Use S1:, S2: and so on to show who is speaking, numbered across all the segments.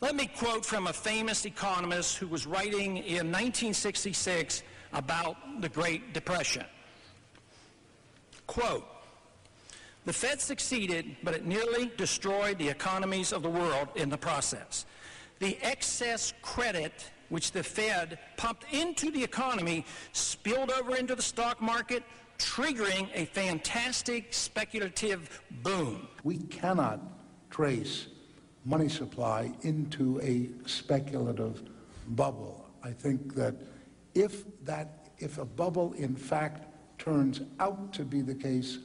S1: Let me quote from a famous economist who was writing in 1966 about the Great Depression. Quote, "The Fed succeeded, but it nearly destroyed the economies of the world in the process. The excess credit which the Fed pumped into the economy spilled over into the stock market, triggering a fantastic speculative boom."
S2: We cannot trace money supply into a speculative bubble. I think that if a bubble in fact turns out to be the case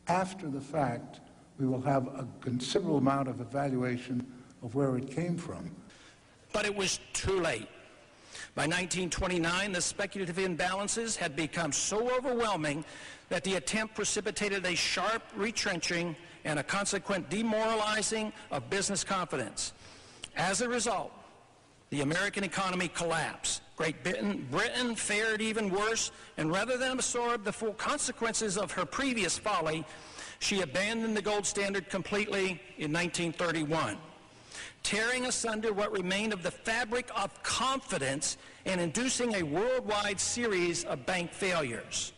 S2: after the fact, we will have a considerable amount of evaluation of where it came from.
S1: But it was too late. By 1929, the speculative imbalances had become so overwhelming that the attempt precipitated a sharp retrenching and a consequent demoralizing of business confidence. As a result, the American economy collapsed. Great Britain fared even worse, and rather than absorb the full consequences of her previous folly, she abandoned the gold standard completely in 1931, tearing asunder what remained of the fabric of confidence and inducing a worldwide series of bank failures.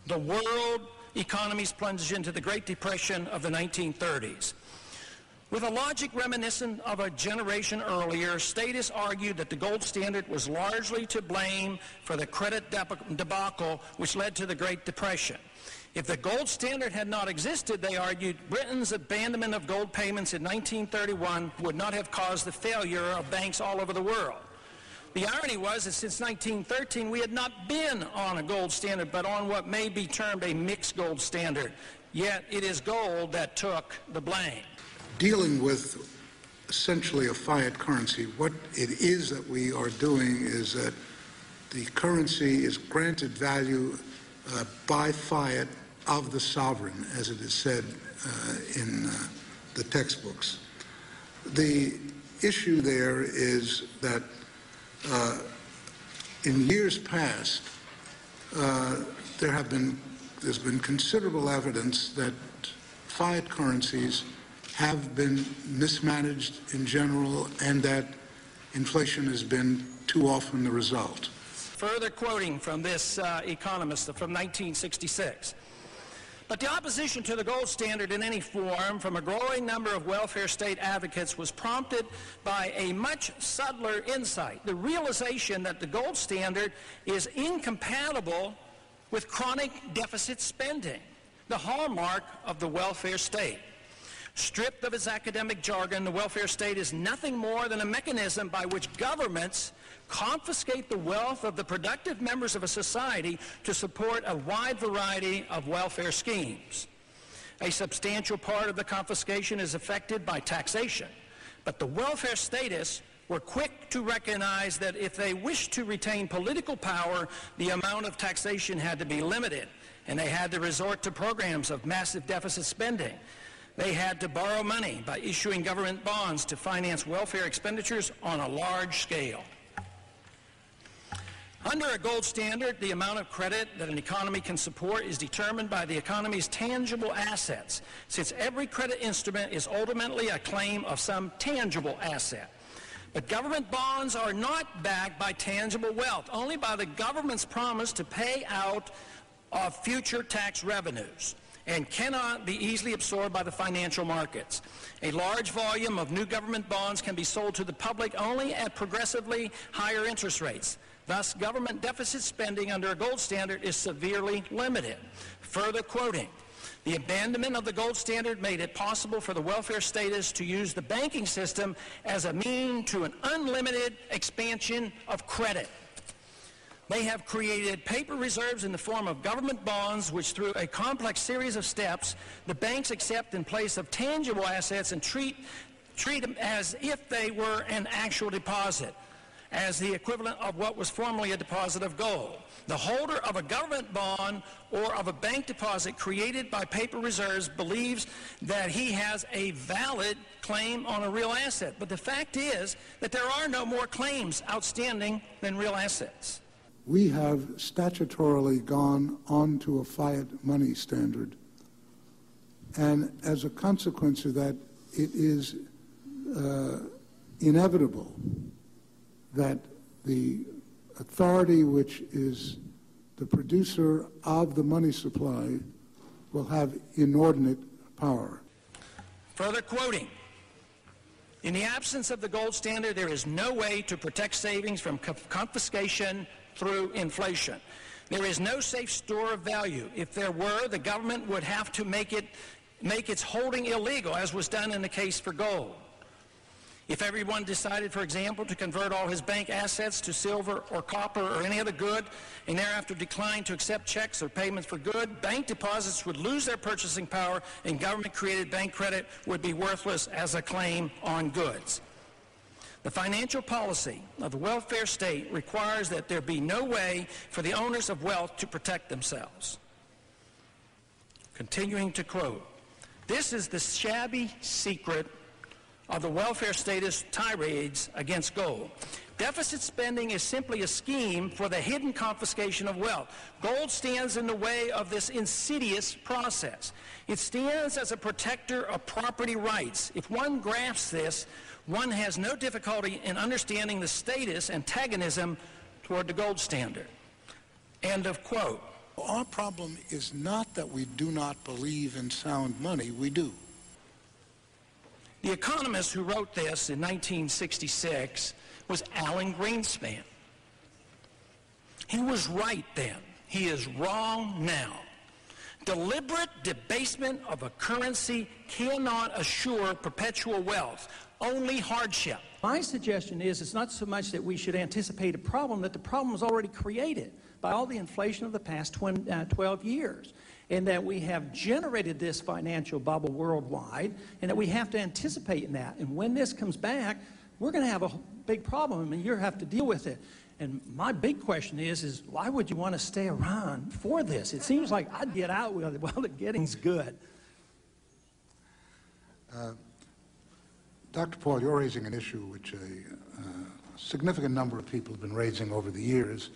S1: The world economies plunged into the Great Depression of the 1930s. With a logic reminiscent of a generation earlier, statists argued that the gold standard was largely to blame for the credit debacle which led to the Great Depression. If the gold standard had not existed, they argued, Britain's abandonment of gold payments in 1931 would not have caused the failure of banks all over the world. The irony was that since 1913, we had not been on a gold standard, but on what may be termed a mixed gold standard. Yet it is gold that took the blame.
S2: Dealing with essentially a fiat currency, what it is that we are doing is that the currency is granted value by fiat of the sovereign, as it is said in the textbooks. The issue there is that in years past, there's been considerable evidence that fiat currencies have been mismanaged in general, and that inflation has been too often the result.
S1: Further quoting from this economist from 1966. But the opposition to the gold standard in any form from a growing number of welfare state advocates was prompted by a much subtler insight, the realization that the gold standard is incompatible with chronic deficit spending, the hallmark of the welfare state. Stripped of its academic jargon, the welfare state is nothing more than a mechanism by which governments confiscate the wealth of the productive members of a society to support a wide variety of welfare schemes. A substantial part of the confiscation is effected by taxation, but the welfare statists were quick to recognize that if they wished to retain political power, the amount of taxation had to be limited, and they had to resort to programs of massive deficit spending. They had to borrow money by issuing government bonds to finance welfare expenditures on a large scale. Under a gold standard, the amount of credit that an economy can support is determined by the economy's tangible assets, since every credit instrument is ultimately a claim of some tangible asset. But government bonds are not backed by tangible wealth, only by the government's promise to pay out of future tax revenues, and cannot be easily absorbed by the financial markets. A large volume of new government bonds can be sold to the public only at progressively higher interest rates. Thus, government deficit spending under a gold standard is severely limited. Further quoting, the abandonment of the gold standard made it possible for the welfare statists to use the banking system as a means to an unlimited expansion of credit. They have created paper reserves in the form of government bonds, which through a complex series of steps, the banks accept in place of tangible assets and treat them as if they were an actual deposit, as the equivalent of what was formerly a deposit of gold. The holder of a government bond or of a bank deposit created by paper reserves believes that he has a valid claim on a real asset. But the fact is that there are no more claims outstanding than real assets.
S2: We have statutorily gone onto a fiat money standard, and as a consequence of that, it is inevitable that the authority which is the producer of the money supply will have inordinate power.
S1: Further quoting, in the absence of the gold standard, there is no way to protect savings from confiscation through inflation. There is no safe store of value. If there were, the government would have to make its holding illegal, as was done in the case for gold. If everyone decided, for example, to convert all his bank assets to silver or copper or any other good, and thereafter declined to accept checks or payments for good, bank deposits would lose their purchasing power, and government-created bank credit would be worthless as a claim on goods. The financial policy of the welfare state requires that there be no way for the owners of wealth to protect themselves. Continuing to quote, this is the shabby secret of the welfare state's tirades against gold. Deficit spending is simply a scheme for the hidden confiscation of wealth. Gold stands in the way of this insidious process. It stands as a protector of property rights. If one grasps this, one has no difficulty in understanding the status antagonism toward the gold standard. End of quote.
S2: Our problem is not that we do not believe in sound money. We do.
S1: The economist who wrote this in 1966 was Alan Greenspan. He was right then. He is wrong now. Deliberate debasement of a currency cannot assure perpetual wealth, only hardship.
S3: My suggestion is it's not so much that we should anticipate a problem, that the problem is already created by all the inflation of the past 12 years. And that we have generated this financial bubble worldwide, and that we have to anticipate in that. And when this comes back, we're going to have a big problem, and you have to deal with it. And my big question is why would you want to stay around for this? It seems like I'd get out with it while the getting's good.
S2: Dr. Paul, you're raising an issue which a significant number of people have been raising over the years,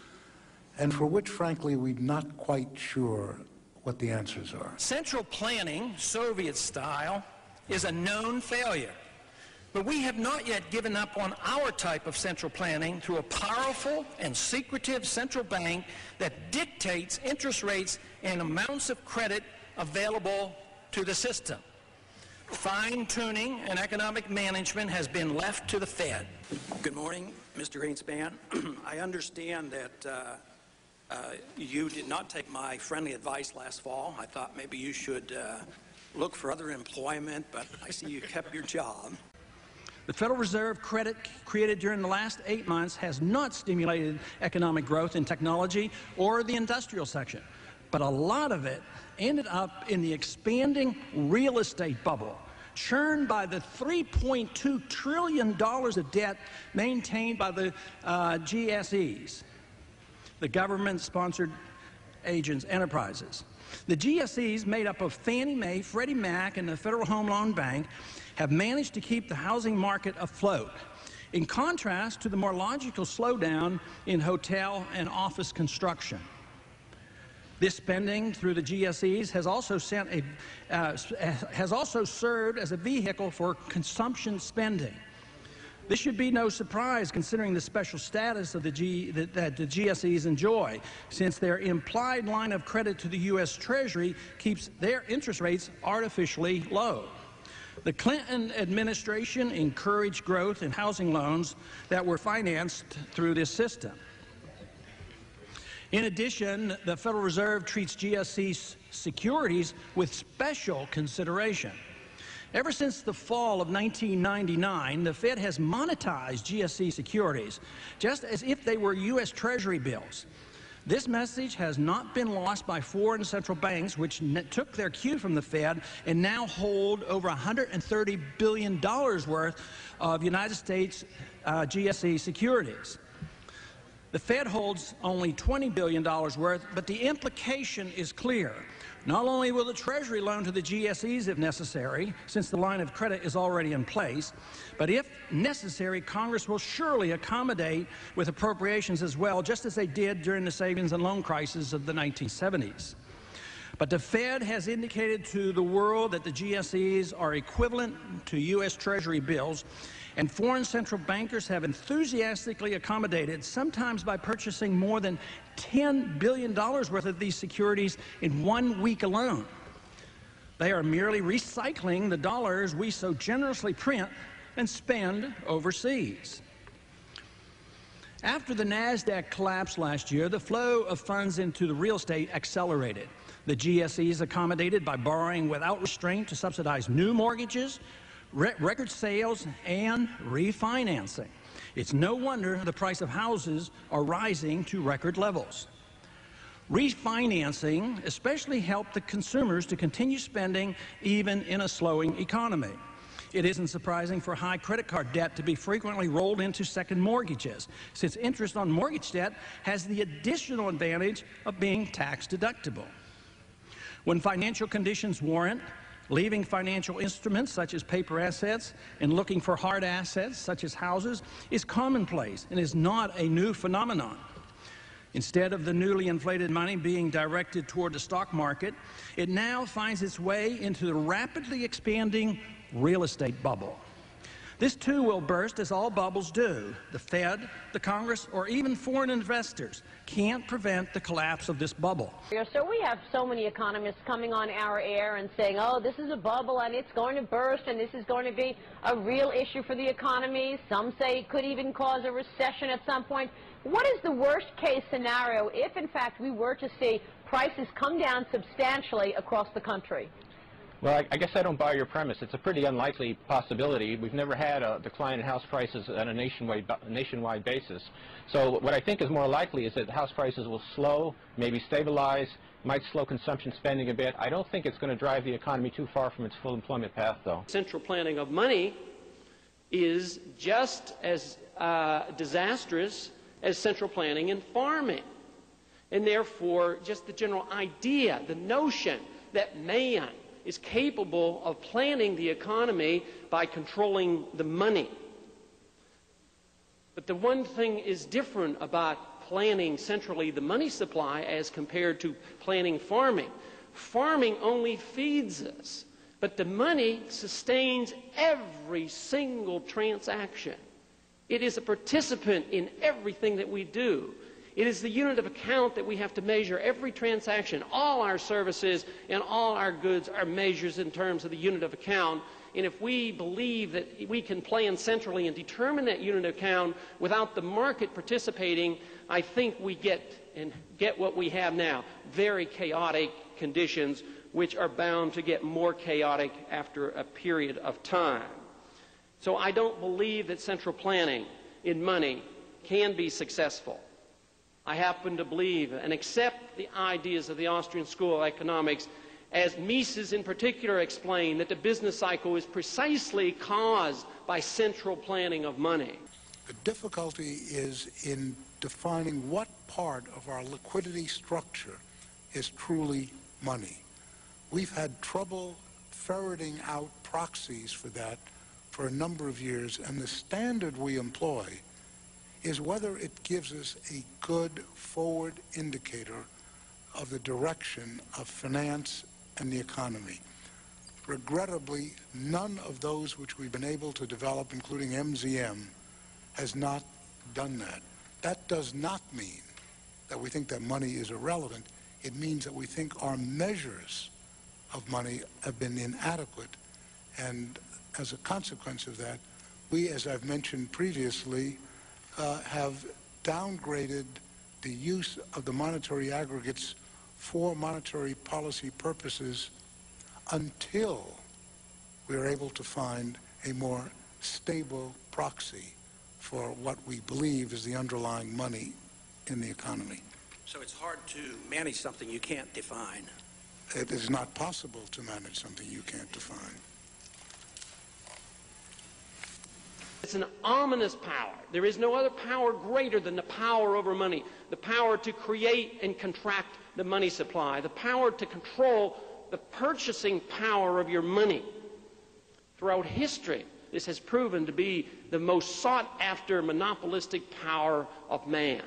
S2: and for which, frankly, we're not quite sure what the answers are.
S1: Central planning, Soviet style, is a known failure. But we have not yet given up on our type of central planning through a powerful and secretive central bank that dictates interest rates and amounts of credit available to the system. Fine-tuning and economic management has been left to the Fed.
S4: Good morning, Mr. Greenspan. I understand that you did not take my friendly advice last fall. I thought maybe you should look for other employment, but I see you kept your job.
S3: The Federal Reserve credit created during the last 8 months has not stimulated economic growth in technology or the industrial section, but a lot of it ended up in the expanding real estate bubble, churned by the $3.2 trillion of debt maintained by the GSEs. The government-sponsored agents, enterprises. The GSEs, made up of Fannie Mae, Freddie Mac, and the Federal Home Loan Bank, have managed to keep the housing market afloat, in contrast to the more logical slowdown in hotel and office construction. This spending through the GSEs has also served as a vehicle for consumption spending. This should be no surprise considering the special status of that the GSEs enjoy, since their implied line of credit to the U.S. Treasury keeps their interest rates artificially low. The Clinton administration encouraged growth in housing loans that were financed through this system. In addition, the Federal Reserve treats GSE securities with special consideration. Ever since the fall of 1999, the Fed has monetized GSE securities, just as if they were U.S. Treasury bills. This message has not been lost by foreign central banks, which took their cue from the Fed and now hold over $130 billion worth of United States GSE securities. The Fed holds only $20 billion worth, but the implication is clear. Not only will the Treasury loan to the GSEs if necessary, since the line of credit is already in place, but if necessary, Congress will surely accommodate with appropriations as well, just as they did during the savings and loan crisis of the 1970s. But the Fed has indicated to the world that the GSEs are equivalent to U.S. Treasury bills, and foreign central bankers have enthusiastically accommodated, sometimes by purchasing more than $10 billion worth of these securities in 1 week alone. They are merely recycling the dollars we so generously print and spend overseas. After the NASDAQ collapse last year, the flow of funds into the real estate accelerated. The GSEs accommodated by borrowing without restraint to subsidize new mortgages, record sales, and refinancing. It's no wonder the price of houses are rising to record levels. Refinancing especially helped the consumers to continue spending even in a slowing economy. It isn't surprising for high credit card debt to be frequently rolled into second mortgages, since interest on mortgage debt has the additional advantage of being tax deductible. When financial conditions warrant, leaving financial instruments such as paper assets and looking for hard assets such as houses is commonplace and is not a new phenomenon. Instead of the newly inflated money being directed toward the stock market, it now finds its way into the rapidly expanding real estate bubble. This too will burst, as all bubbles do. The Fed, the Congress, or even foreign investors can't prevent the collapse of this bubble.
S5: So we have so many economists coming on our air and saying, oh, this is a bubble and it's going to burst and this is going to be a real issue for the economy. Some say it could even cause a recession at some point. What is the worst case scenario if, in fact, we were to see prices come down substantially across the country?
S6: Well, I guess I don't buy your premise. It's a pretty unlikely possibility. We've never had a decline in house prices on a nationwide basis. So what I think is more likely is that house prices will slow, maybe stabilize, might slow consumption spending a bit. I don't think it's going to drive the economy too far from its full employment path, though.
S7: Central planning of money is just as disastrous as central planning in farming. And therefore, just the general idea, the notion that man is capable of planning the economy by controlling the money. But the one thing is different about planning centrally the money supply as compared to planning farming. Farming only feeds us, but the money sustains every single transaction. It is a participant in everything that we do. It is the unit of account that we have to measure every transaction. All our services and all our goods are measures in terms of the unit of account. And if we believe that we can plan centrally and determine that unit of account without the market participating, I think we get what we have now, very chaotic conditions, which are bound to get more chaotic after a period of time. So I don't believe that central planning in money can be successful. I happen to believe and accept the ideas of the Austrian School of Economics, as Mises in particular explained, that the business cycle is precisely caused by central planning of money.
S2: The difficulty is in defining what part of our liquidity structure is truly money. We've had trouble ferreting out proxies for that for a number of years, and the standard we employ is whether it gives us a good forward indicator of the direction of finance and the economy. Regrettably, none of those which we've been able to develop, including MZM, has not done that. That does not mean that we think that money is irrelevant. It means that we think our measures of money have been inadequate, and as a consequence of that, we, as I've mentioned previously, have downgraded the use of the monetary aggregates for monetary policy purposes until we are able to find a more stable proxy for what we believe is the underlying money in the economy.
S4: So it's hard to manage something you can't define.
S2: It is not possible to manage something you can't define.
S7: It's an ominous power. There is no other power greater than the power over money, the power to create and contract the money supply, the power to control the purchasing power of your money. Throughout history, this has proven to be the most sought-after monopolistic power of man.